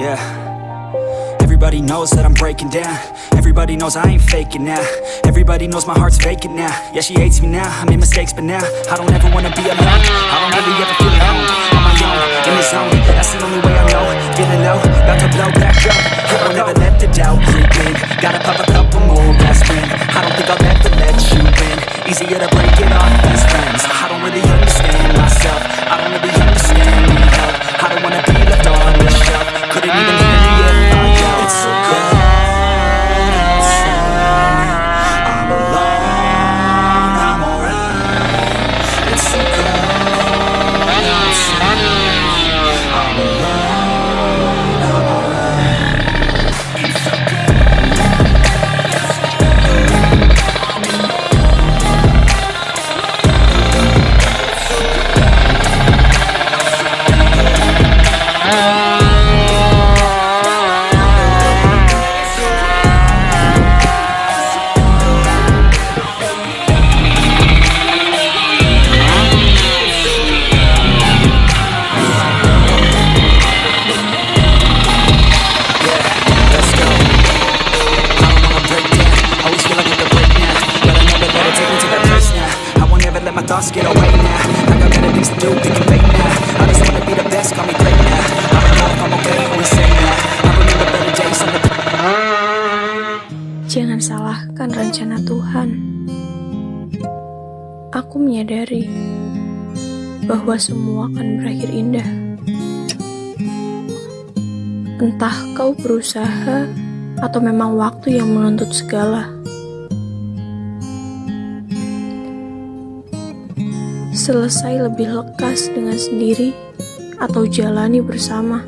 Yeah. Everybody knows that I'm breaking down. Everybody knows I ain't faking now. Everybody knows my heart's vacant now. Yeah, she hates me now, I made mistakes but now I don't ever wanna be alone. I don't really ever feel at home. On my own, in the zone, that's the only way I know. Feeling low, about to blow back up. I don't ever let the doubt creep in. Gotta pop a couple more aspirin. I don't think I'll ever let you in. Easier to break it off best friends. I don't really understand myself. I don't really understand me help. I don't wanna be left on the shelf. Couldn't even hear me if I yelled. It's so good. I'm alone, I'm alright. It's so good. I'm alone, I'm alright. It's so good. Thoughts get away now. I got better things to do, thinking fake now. I just wanna be the best, call me great now. I don't know if I'm okay or insane now. I remember better days on the... Jangan salahkan rencana Tuhan. Aku menyadari bahwa semua akan berakhir indah. Entah kau berusaha atau memang waktu yang menuntut segala. Selesai lebih lekas dengan sendiri atau jalani bersama.